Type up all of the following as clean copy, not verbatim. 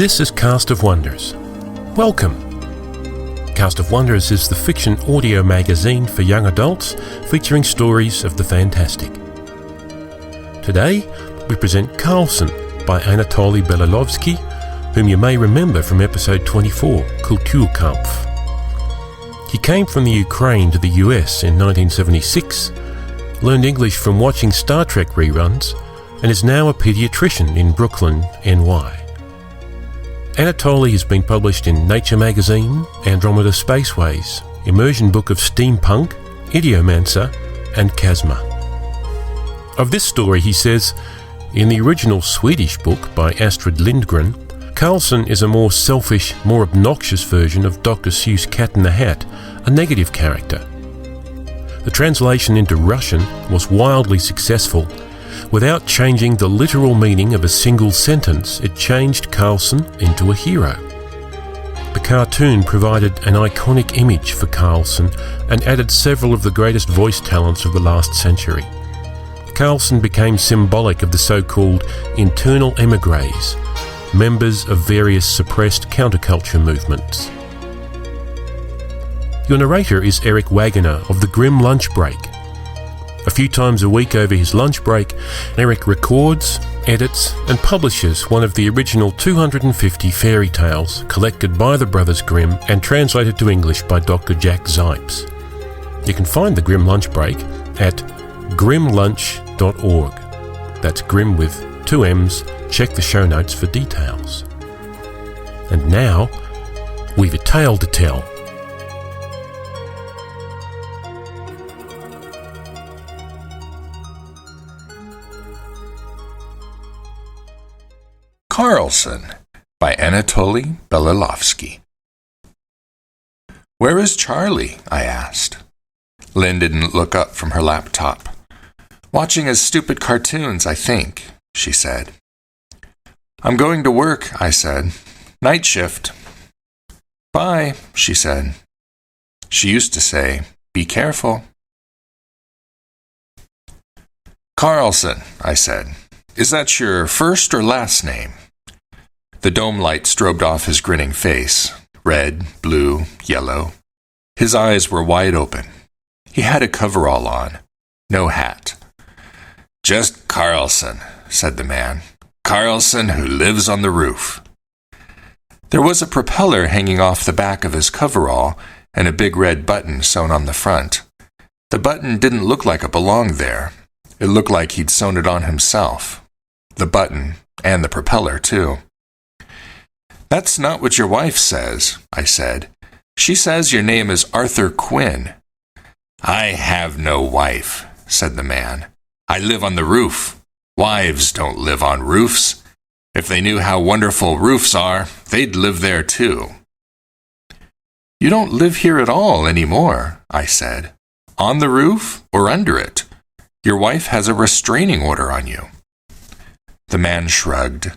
This is Cast of Wonders. Welcome. Cast of Wonders is the fiction audio magazine for young adults featuring stories of the fantastic. Today, we present Karlsson by Anatoly Belilovsky, whom you may remember from episode 24, Kulturkampf. He came from the Ukraine to the US in 1976, learned English from watching Star Trek reruns, and is now a paediatrician in Brooklyn, NY. Anatoly has been published in Nature magazine, Andromeda Spaceways, Immersion Book of Steampunk, Idiomancer, and Chasma. Of this story he says, in the original Swedish book by Astrid Lindgren, Karlsson is a more selfish, more obnoxious version of Dr. Seuss' Cat in the Hat, a negative character. The translation into Russian was wildly successful. Without changing the literal meaning of a single sentence, it changed Karlsson into a hero. The cartoon provided an iconic image for Karlsson and added several of the greatest voice talents of the last century. Karlsson became symbolic of the so-called internal émigrés, members of various suppressed counterculture movements. Your narrator is Eric Wagoner of the Grim Lunch Break. A few times a week over his lunch break, Eric records, edits, and publishes one of the original 250 fairy tales collected by the Brothers Grimm and translated to English by Dr. Jack Zipes. You can find the Grim Lunch Break at grimlunch.org. That's Grim with 2 M's. Check the show notes for details. And now, we've a tale to tell. Karlsson by Anatoly Belilovsky. "Where is Charlie?" I asked. Lynn didn't look up from her laptop. "Watching his stupid cartoons, I think," she said. "I'm going to work," I said. "Night shift." "Bye," she said. She used to say, "Be careful." "Karlsson," I said. "Is that your first or last name?" The dome light strobed off his grinning face, red, blue, yellow. His eyes were wide open. He had a coverall on, no hat. "Just Karlsson," said the man. "Karlsson who lives on the roof." There was a propeller hanging off the back of his coverall and a big red button sewn on the front. The button didn't look like it belonged there. It looked like he'd sewn it on himself. The button, and the propeller, too. "That's not what your wife says," I said. "She says your name is Arthur Quinn." "I have no wife," said the man. "I live on the roof. Wives don't live on roofs. If they knew how wonderful roofs are, they'd live there too." "You don't live here at all anymore," I said. "On the roof or under it? Your wife has a restraining order on you." The man shrugged.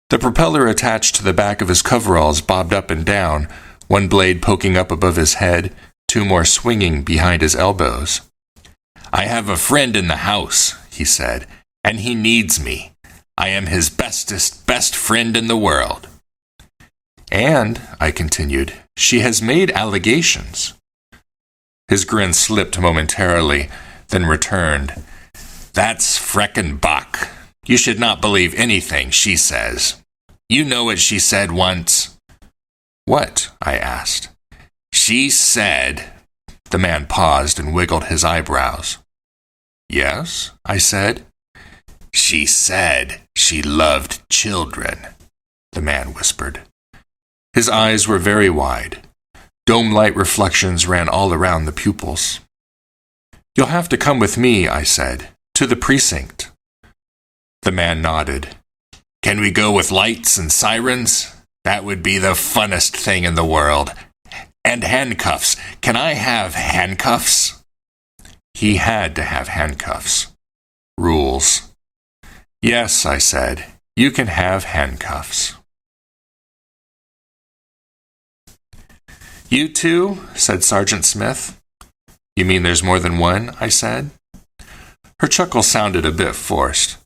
The propeller attached to the back of his coveralls bobbed up and down, one blade poking up above his head, 2 more swinging behind his elbows. "I have a friend in the house," he said, "and he needs me. I am his best friend in the world." "And," I continued, "she has made allegations." His grin slipped momentarily, then returned. "That's freckin' Bach. You should not believe anything she says. You know what she said once." "What?" I asked. "She said..." The man paused and wiggled his eyebrows. "Yes?" I said. "She said she loved children," the man whispered. His eyes were very wide. Dome-light reflections ran all around the pupils. "You'll have to come with me," I said, "to the precinct." The man nodded. "Can we go with lights and sirens? That would be the funnest thing in the world. And handcuffs. Can I have handcuffs?" He had to have handcuffs. Rules. "Yes," I said, "you can have handcuffs." "You too?" said Sergeant Smith. "You mean there's more than one?" I said. Her chuckle sounded a bit forced.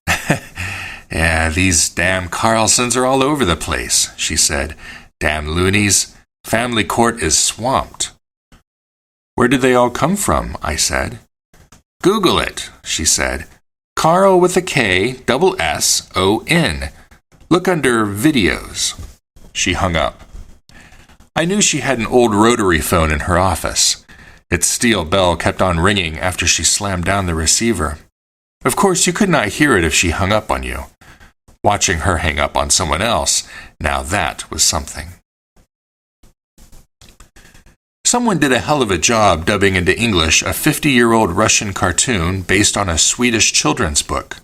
Yeah, these damn Karlssons are all over the place, she said. Damn loonies. Family court is swamped. Where did they all come from? I said. Google it, she said. Karl with a K, double S-O-N. Look under videos. She hung up. I knew she had an old rotary phone in her office. Its steel bell kept on ringing after she slammed down the receiver. Of course, you could not hear it if she hung up on you. Watching her hang up on someone else, now that was something. Someone did a hell of a job dubbing into English a 50-year-old Russian cartoon based on a Swedish children's book.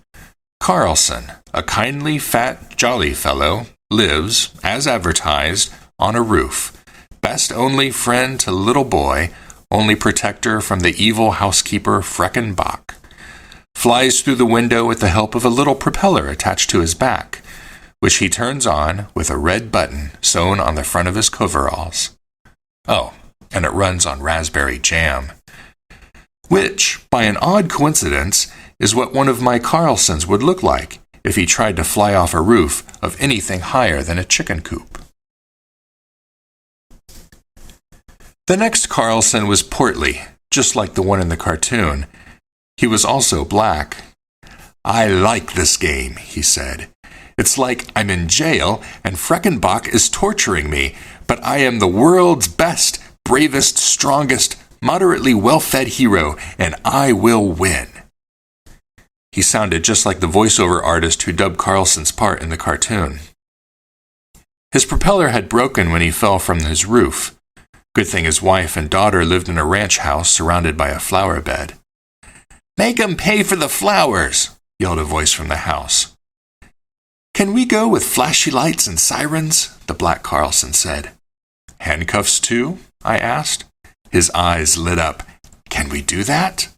Karlsson, a kindly, fat, jolly fellow, lives, as advertised, on a roof. Best only friend to little boy, only protector from the evil housekeeper Freckenbach. Flies through the window with the help of a little propeller attached to his back, which he turns on with a red button sewn on the front of his coveralls. Oh, and it runs on raspberry jam. Which, by an odd coincidence, is what one of my Karlssons would look like if he tried to fly off a roof of anything higher than a chicken coop. The next Karlsson was portly, just like the one in the cartoon. He was also black. I like this game, he said. It's like I'm in jail and Freckenbach is torturing me, but I am the world's best, bravest, strongest, moderately well-fed hero, and I will win. He sounded just like the voiceover artist who dubbed Karlsson's part in the cartoon. His propeller had broken when he fell from his roof. Good thing his wife and daughter lived in a ranch house surrounded by a flower bed. Make 'em pay for the flowers, yelled a voice from the house. Can we go with flashy lights and sirens? The black Karlsson said. Handcuffs too? I asked. His eyes lit up. Can we do that?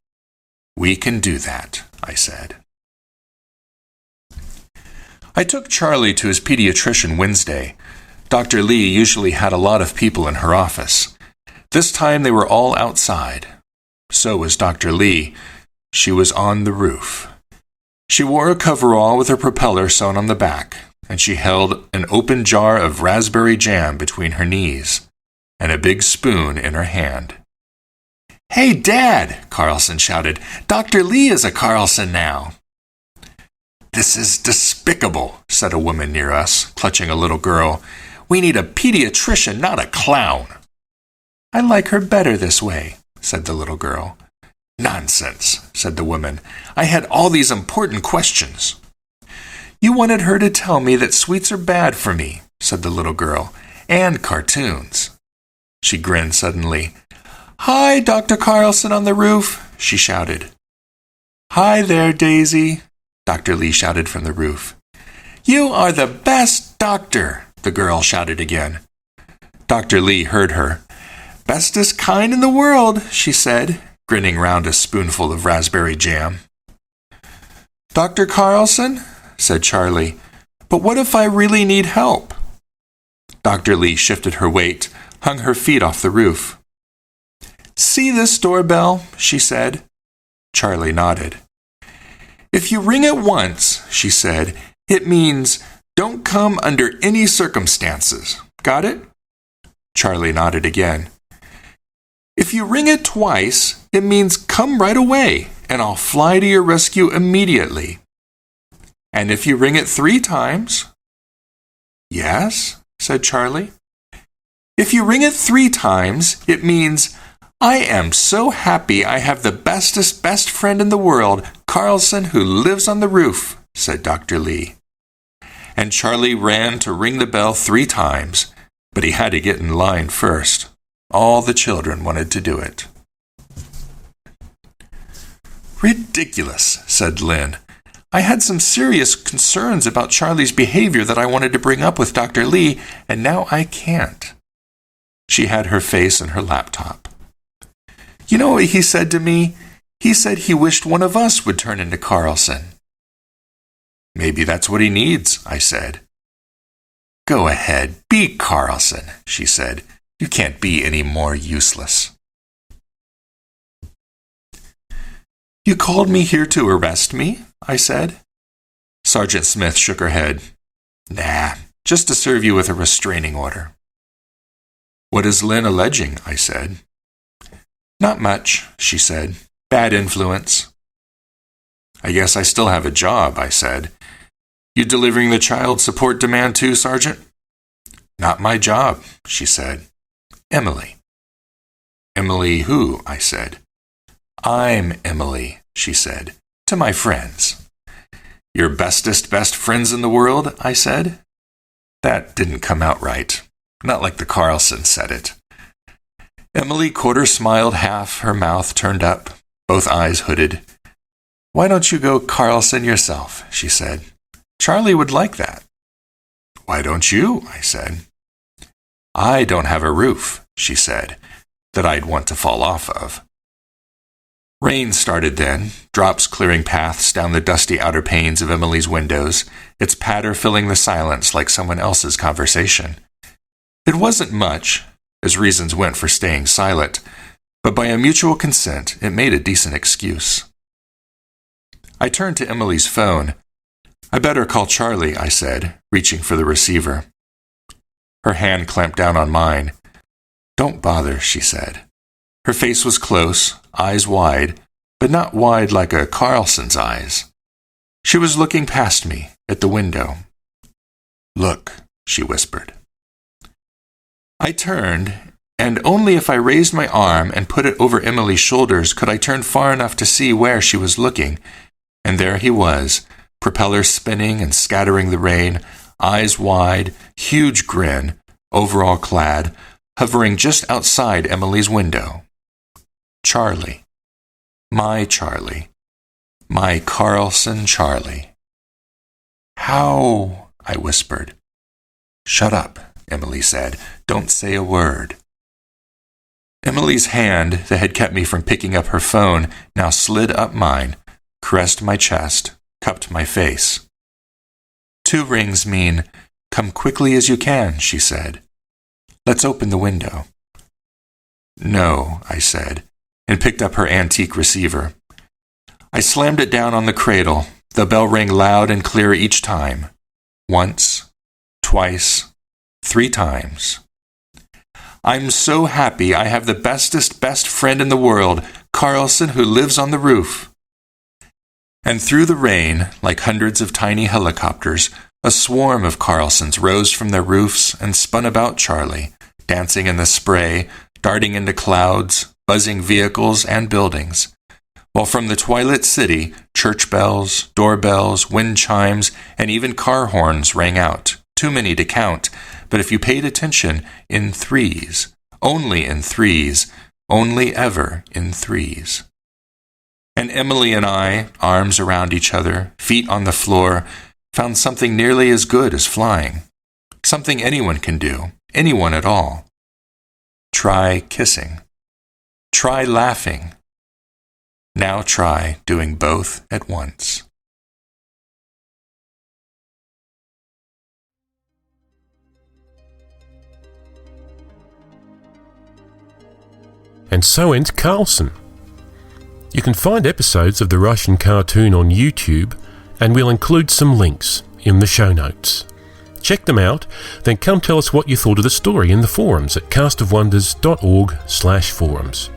We can do that, I said. I took Charlie to his pediatrician Wednesday. Dr. Lee usually had a lot of people in her office. This time they were all outside. So was Dr. Lee. She was on the roof. She wore a coverall with her propeller sewn on the back, and she held an open jar of raspberry jam between her knees and a big spoon in her hand. Hey, Dad, Karlsson shouted. Dr. Lee is a Karlsson now. This is despicable, said a woman near us, clutching a little girl. We need a pediatrician, not a clown. I like her better this way, said the little girl. Nonsense, said the woman. I had all these important questions. You wanted her to tell me that sweets are bad for me, said the little girl, and cartoons. She grinned suddenly. Hi, Dr. Karlsson on the roof, she shouted. Hi there, Daisy, Dr. Lee shouted from the roof. You are the best doctor, the girl shouted again. Dr. Lee heard her. Bestest kind in the world, she said, grinning round a spoonful of raspberry jam. Dr. Karlsson, said Charlie, but what if I really need help? Dr. Lee shifted her weight, hung her feet off the roof. See this doorbell, she said. Charlie nodded. If you ring it once, she said, it means don't come under any circumstances. Got it? Charlie nodded again. If you ring it twice, it means come right away, and I'll fly to your rescue immediately. And if you ring it 3 times? Yes, said Charlie. If you ring it 3 times, it means I am so happy I have the bestest best friend in the world, Karlsson, who lives on the roof, said Dr. Lee. And Charlie ran to ring the bell 3 times, but he had to get in line first. All the children wanted to do it. Ridiculous, said Lynn. I had some serious concerns about Charlie's behavior that I wanted to bring up with Dr. Lee, and now I can't. She had her face in her laptop. You know what he said to me? He said he wished one of us would turn into Karlsson. Maybe that's what he needs, I said. Go ahead, be Karlsson, she said. You can't be any more useless. You called me here to arrest me, I said. Sergeant Smith shook her head. Nah, just to serve you with a restraining order. What is Lynn alleging? I said. Not much, she said. Bad influence. I guess I still have a job, I said. You delivering the child support demand too, Sergeant? Not my job, she said. Emily. Emily who? I said. I'm Emily, she said, to my friends. Your bestest best friends in the world, I said. That didn't come out right. Not like the Karlsson said it. Emily quarter-smiled half, her mouth turned up, both eyes hooded. Why don't you go Karlsson yourself, she said. Charlie would like that. Why don't you, I said. I don't have a roof, she said, that I'd want to fall off of. Rain started then, drops clearing paths down the dusty outer panes of Emily's windows, its patter filling the silence like someone else's conversation. It wasn't much, as reasons went for staying silent, but by a mutual consent, it made a decent excuse. I turned to Emily's phone. I better call Charlie, I said, reaching for the receiver. Her hand clamped down on mine. Don't bother, she said. Her face was close, eyes wide, but not wide like a Karlsson's eyes. She was looking past me, at the window. Look, she whispered. I turned, and only if I raised my arm and put it over Emily's shoulders could I turn far enough to see where she was looking. And there he was, propeller spinning and scattering the rain, eyes wide, huge grin, overall clad, hovering just outside Emily's window. Charlie. My Karlsson Charlie. How? I whispered. Shut up, Emily said. Don't say a word. Emily's hand that had kept me from picking up her phone now slid up mine, caressed my chest, cupped my face. 2 rings mean, come quickly as you can, she said. Let's open the window. No, I said, and picked up her antique receiver. I slammed it down on the cradle. The bell rang loud and clear each time. Once, twice, 3 times. I'm so happy I have the bestest best friend in the world, Karlsson, who lives on the roof. And through the rain, like hundreds of tiny helicopters, a swarm of Karlssons rose from their roofs and spun about Charlie, dancing in the spray, darting into clouds, buzzing vehicles and buildings. While from the twilit city, church bells, doorbells, wind chimes, and even car horns rang out, too many to count, but if you paid attention, in 3s, only in 3s, only ever in 3s. And Emily and I, arms around each other, feet on the floor, found something nearly as good as flying. Something anyone can do, anyone at all. Try kissing. Try laughing. Now try doing both at once. And so ends Karlsson. You can find episodes of the Russian cartoon on YouTube, and we'll include some links in the show notes. Check them out, then come tell us what you thought of the story in the forums at castofwonders.org/forums.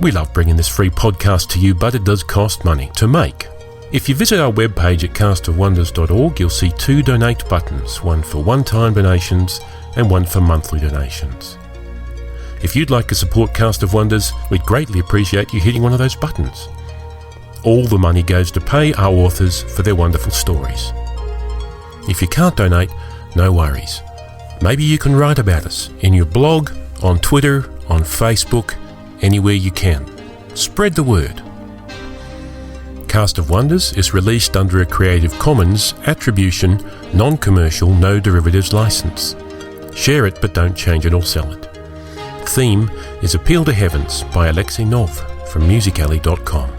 We love bringing this free podcast to you, but it does cost money to make. If you visit our webpage at castofwonders.org, you'll see 2 donate buttons, one for one-time donations and one for monthly donations. If you'd like to support Cast of Wonders, we'd greatly appreciate you hitting one of those buttons. All the money goes to pay our authors for their wonderful stories. If you can't donate, no worries. Maybe you can write about us in your blog, on Twitter, on Facebook, anywhere you can. Spread the word. Cast of Wonders is released under a Creative Commons Attribution, Non-Commercial, No Derivatives license. Share it, but don't change it or sell it. Theme is Appeal to Heavens by Alexei Nov from musicalley.com.